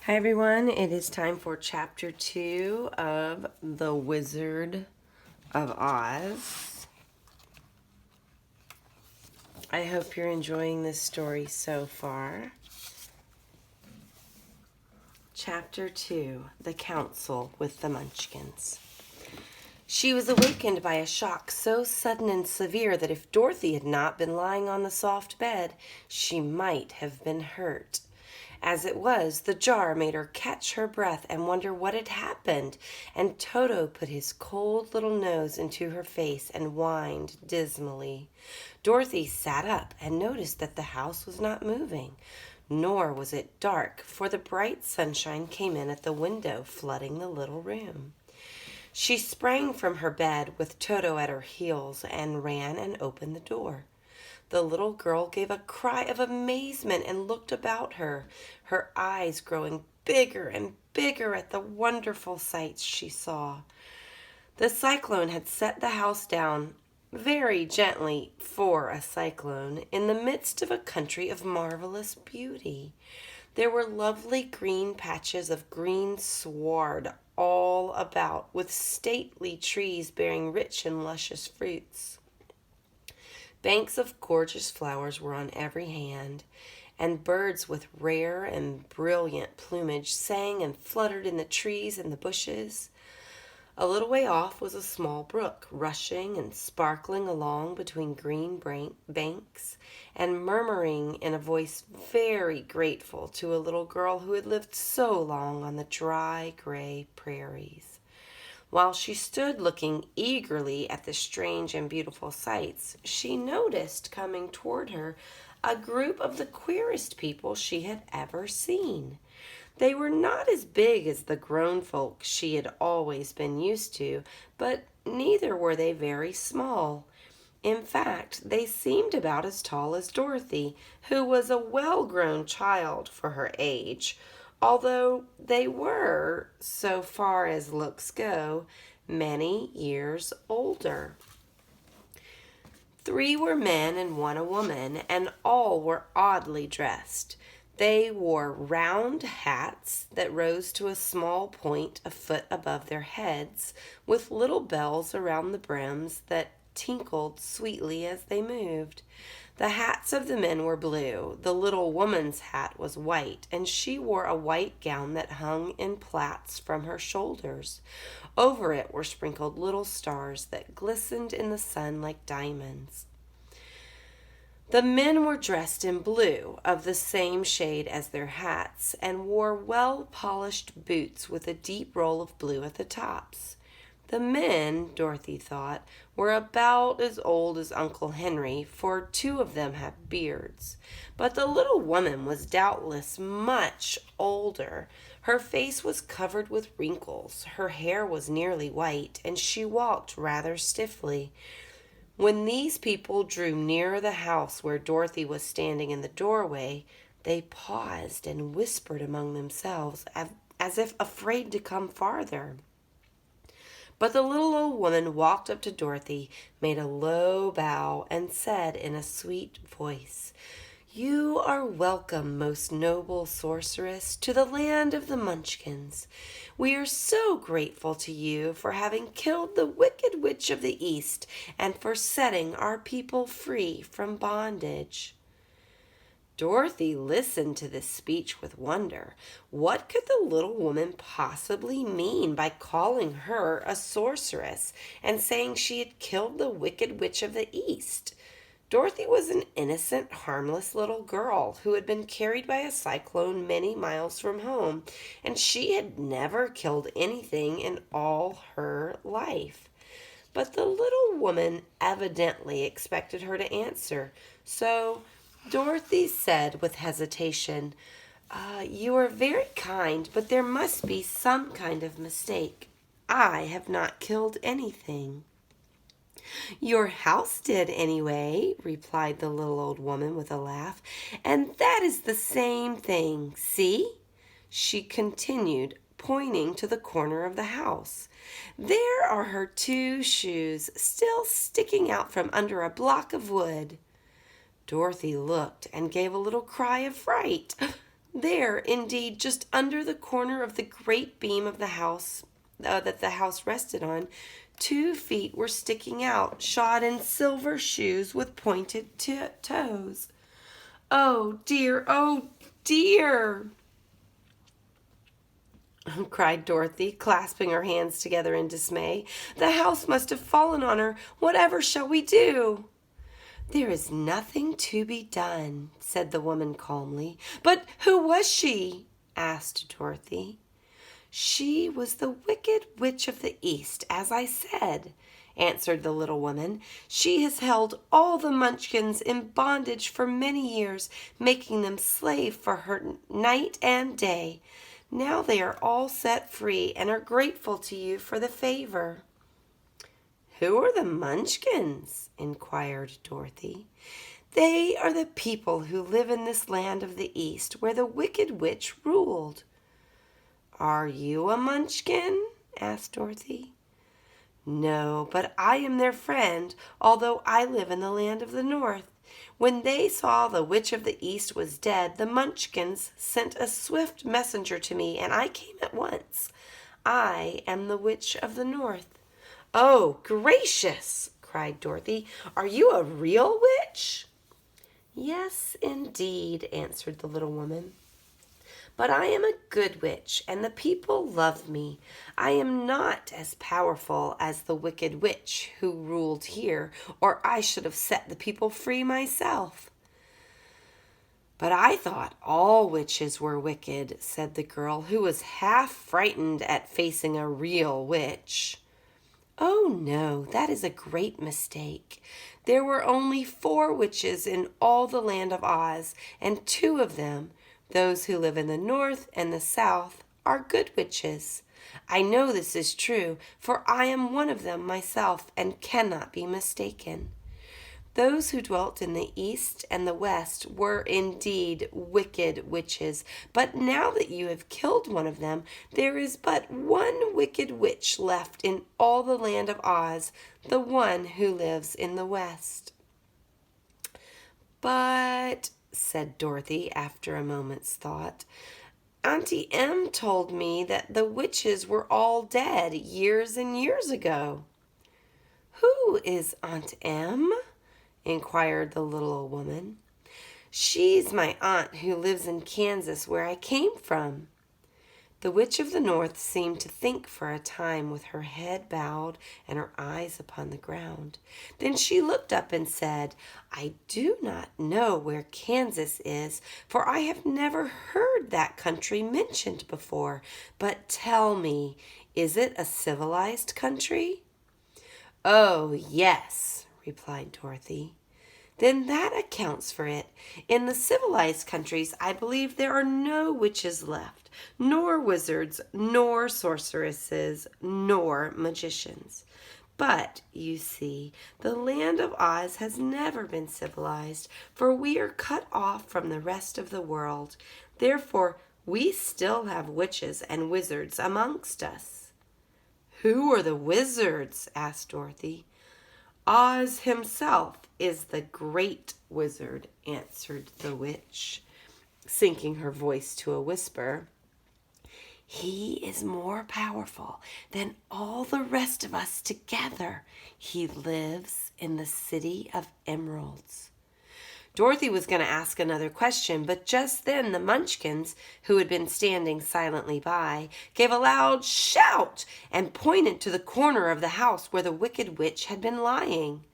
Hi everyone, it is time for chapter 2 of The Wizard of Oz. I hope you're enjoying this story so far. Chapter 2, The Council with the Munchkins. She was awakened by a shock so sudden and severe that if Dorothy had not been lying on the soft bed, she might have been hurt. As it was, the jar made her catch her breath and wonder what had happened, and Toto put his cold little nose into her face and whined dismally. Dorothy sat up and noticed that the house was not moving, nor was it dark, for the bright sunshine came in at the window, flooding the little room. She sprang from her bed with Toto at her heels and ran and opened the door. The little girl gave a cry of amazement and looked about her, her eyes growing bigger and bigger at the wonderful sights she saw. The cyclone had set the house down very gently for a cyclone in the midst of a country of marvelous beauty. There were lovely green patches of green sward all about, with stately trees bearing rich and luscious fruits. Banks of gorgeous flowers were on every hand, and birds with rare and brilliant plumage sang and fluttered in the trees and the bushes. A little way off was a small brook, rushing and sparkling along between green banks, and murmuring in a voice very grateful to a little girl who had lived so long on the dry, gray prairies. While she stood looking eagerly at the strange and beautiful sights, she noticed coming toward her a group of the queerest people she had ever seen. They were not as big as the grown folk she had always been used to, but neither were they very small. In fact, they seemed about as tall as Dorothy, who was a well-grown child for her age, although they were, so far as looks go, many years older. 3 were men and 1 a woman, and all were oddly dressed. They wore round hats that rose to a small point a foot above their heads, with little bells around the brims that tinkled sweetly as they moved. The hats of the men were blue. The little woman's hat was white, and she wore a white gown that hung in plaits from her shoulders. Over it were sprinkled little stars that glistened in the sun like diamonds. The men were dressed in blue, of the same shade as their hats, and wore well-polished boots with a deep roll of blue at the tops. The men, Dorothy thought, were about as old as Uncle Henry, for 2 of them had beards. But the little woman was doubtless much older. Her face was covered with wrinkles, her hair was nearly white, and she walked rather stiffly. When these people drew near the house where Dorothy was standing in the doorway, they paused and whispered among themselves, as if afraid to come farther. But the little old woman walked up to Dorothy, made a low bow, and said in a sweet voice, "You are welcome, most noble sorceress, to the land of the Munchkins. We are so grateful to you for having killed the wicked witch of the East and for setting our people free from bondage." Dorothy listened to this speech with wonder. What could the little woman possibly mean by calling her a sorceress and saying she had killed the wicked witch of the East? Dorothy was an innocent, harmless little girl who had been carried by a cyclone many miles from home, and she had never killed anything in all her life. But the little woman evidently expected her to answer, so Dorothy said with hesitation, "You are very kind, but there must be some kind of mistake. I have not killed anything." "Your house did anyway," replied the little old woman with a laugh, "and that is the same thing. See?" she continued, pointing to the corner of the house. "There are her 2 shoes, still sticking out from under a block of wood." Dorothy looked and gave a little cry of fright. There, indeed, just under the corner of the great beam of the house that the house rested on, 2 feet were sticking out, shod in silver shoes with pointed toes. "Oh dear, oh dear!" cried Dorothy, clasping her hands together in dismay. "The house must have fallen on her. Whatever shall we do?" "There is nothing to be done," said the woman calmly. "But who was she?" asked Dorothy. "She was the Wicked Witch of the East, as I said," answered the little woman. "She has held all the Munchkins in bondage for many years, making them slave for her night and day. Now they are all set free and are grateful to you for the favor." "Who are the Munchkins?" inquired Dorothy. "They are the people who live in this land of the East where the Wicked Witch ruled." "Are you a Munchkin?" asked Dorothy. "No, but I am their friend, although I live in the land of the North. When they saw the Witch of the East was dead, the Munchkins sent a swift messenger to me, and I came at once. I am the Witch of the North." "Oh, gracious!" cried Dorothy. "Are you a real witch?" "Yes, indeed," answered the little woman. "But I am a good witch, and the people love me. I am not as powerful as the Wicked Witch who ruled here, or I should have set the people free myself." "But I thought all witches were wicked," said the girl, who was half frightened at facing a real witch. "Oh, no, that is a great mistake. There were only 4 witches in all the land of Oz, and 2 of them, those who live in the North and the South, are good witches. I know this is true, for I am one of them myself and cannot be mistaken. Those who dwelt in the East and the West were indeed wicked witches, but now that you have killed one of them, there is but one wicked witch left in all the land of Oz, the one who lives in the West." "But," said Dorothy after a moment's thought, "Auntie Em told me that the witches were all dead years and years ago." "Who is Aunt Em?" inquired the little woman. "She's my aunt who lives in Kansas, where I came from." The Witch of the North seemed to think for a time with her head bowed and her eyes upon the ground. Then she looked up and said, "I do not know where Kansas is, for I have never heard that country mentioned before. But tell me, is it a civilized country?" "Oh, yes," replied Dorothy. "Then that accounts for it. In the civilized countries, I believe there are no witches left, nor wizards, nor sorceresses, nor magicians. But, you see, the land of Oz has never been civilized, for we are cut off from the rest of the world. Therefore, we still have witches and wizards amongst us." "Who are the wizards?" asked Dorothy. "Oz himself is the great wizard," answered the witch, sinking her voice to a whisper. "He is more powerful than all the rest of us together. He lives in the City of Emeralds." Dorothy was going to ask another question, but just then the Munchkins, who had been standing silently by, gave a loud shout and pointed to the corner of the house where the Wicked Witch had been lying.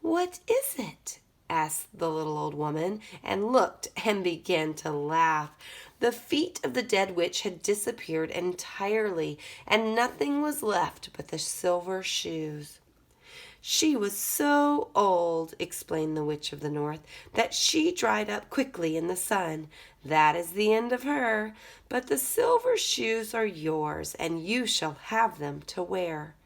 "What is it?" asked the little old woman, and looked and began to laugh. The feet of the dead witch had disappeared entirely, and nothing was left but the silver shoes. "She was so old," explained the Witch of the North, "that she dried up quickly in the sun. That is the end of her. But the silver shoes are yours, and you shall have them to wear."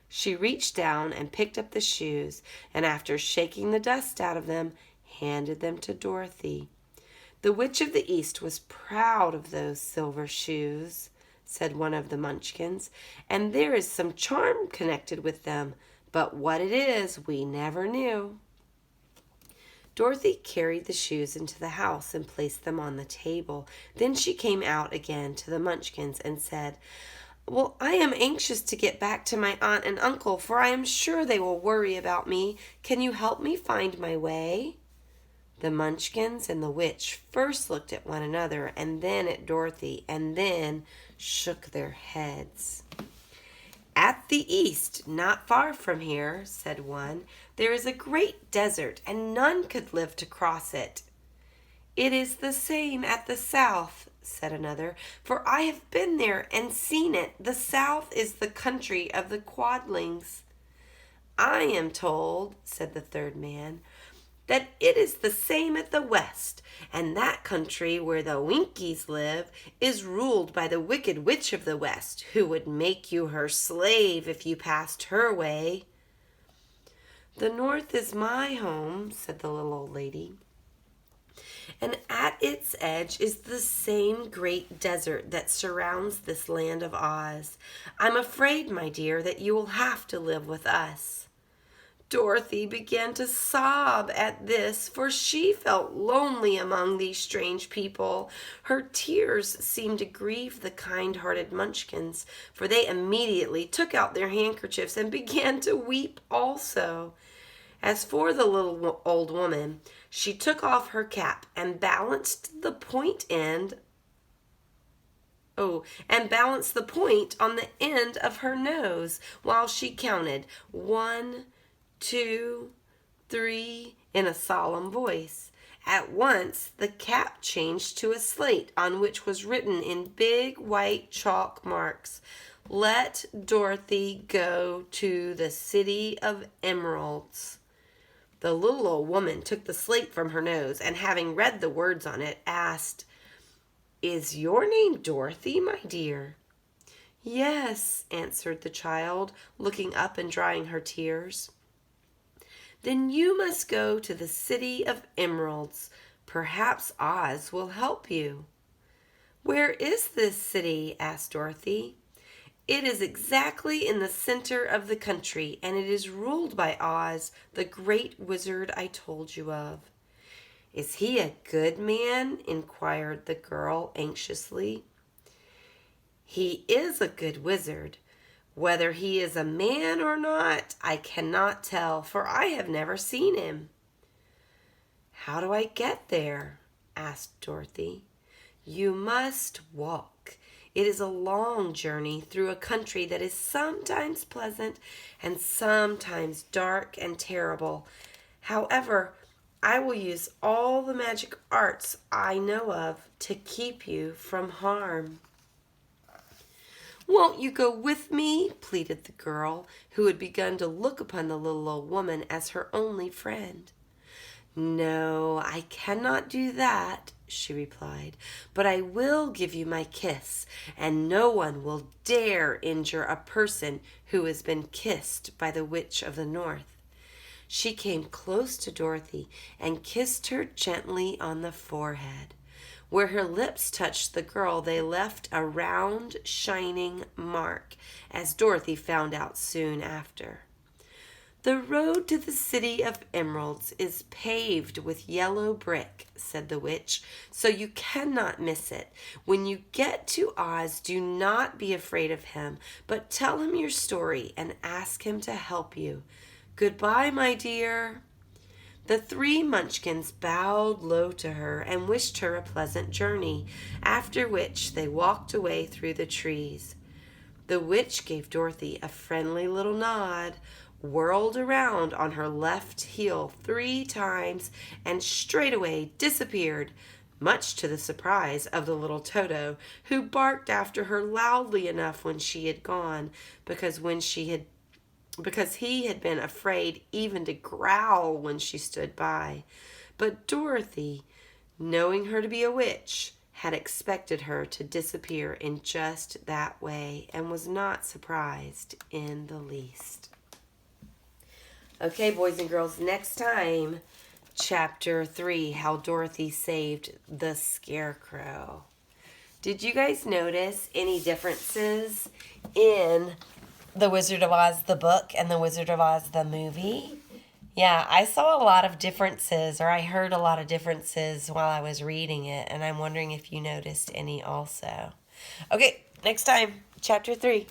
She reached down and picked up the shoes, and after shaking the dust out of them, handed them to Dorothy. "The Witch of the East was proud of those silver shoes," said one of the Munchkins, "and there is some charm connected with them. But what it is, we never knew." Dorothy carried the shoes into the house and placed them on the table. Then she came out again to the Munchkins and said, "Well, I am anxious to get back to my aunt and uncle, for I am sure they will worry about me. Can you help me find my way?" The Munchkins and the witch first looked at one another and then at Dorothy and then shook their heads. "At the east, not far from here," said one, "there is a great desert, and none could live to cross it." "It is the same at the south," said another, "for I have been there and seen it. The south is the country of the Quadlings." "I am told," said the third man, "that it is the same at the west, and that country where the Winkies live is ruled by the wicked witch of the west, who would make you her slave if you passed her way." "The north is my home," said the little old lady, "and at its edge is the same great desert that surrounds this land of Oz. I'm afraid, my dear, that you will have to live with us." Dorothy began to sob at this, for she felt lonely among these strange people. Her tears seemed to grieve the kind-hearted Munchkins, for they immediately took out their handkerchiefs and began to weep also. As for the little old woman, she took off her cap and balanced the point on the end of her nose while she counted 1, 2, 3 in a solemn voice. At once the cap changed to a slate on which was written in big white chalk marks, "Let Dorothy go to the City of Emeralds." The little old woman took the slate from her nose and, having read the words on it, asked, "Is your name Dorothy, my dear?" "Yes," answered the child, looking up and drying her tears. "Then you must go to the City of Emeralds. Perhaps Oz will help you." "Where is this city?" asked Dorothy. "It is exactly in the center of the country, and it is ruled by Oz, the great wizard I told you of." "Is he a good man?" inquired the girl anxiously. "He is a good wizard. Whether he is a man or not, I cannot tell, for I have never seen him." "How do I get there?" asked Dorothy. "You must walk. It is a long journey through a country that is sometimes pleasant and sometimes dark and terrible. However, I will use all the magic arts I know of to keep you from harm." "Won't you go with me?" pleaded the girl, who had begun to look upon the little old woman as her only friend. "No, I cannot do that," she replied, "but I will give you my kiss, and no one will dare injure a person who has been kissed by the Witch of the North." She came close to Dorothy and kissed her gently on the forehead. Where her lips touched the girl, they left a round, shining mark, as Dorothy found out soon after. "The road to the City of Emeralds is paved with yellow brick," said the witch, "so you cannot miss it. When you get to Oz, do not be afraid of him, but tell him your story and ask him to help you. Goodbye, my dear." The three Munchkins bowed low to her and wished her a pleasant journey, after which they walked away through the trees. The witch gave Dorothy a friendly little nod, whirled around on her left heel 3 times, and straightway disappeared, much to the surprise of the little Toto, who barked after her loudly enough when she had gone, because he had been afraid even to growl when she stood by. But Dorothy, knowing her to be a witch, had expected her to disappear in just that way and was not surprised in the least. Okay, boys and girls, next time, Chapter 3, How Dorothy Saved the Scarecrow. Did you guys notice any differences in The Wizard of Oz, the book, and The Wizard of Oz, the movie? Yeah, I saw a lot of differences, or I heard a lot of differences while I was reading it, and I'm wondering if you noticed any also. Okay, next time, chapter 3.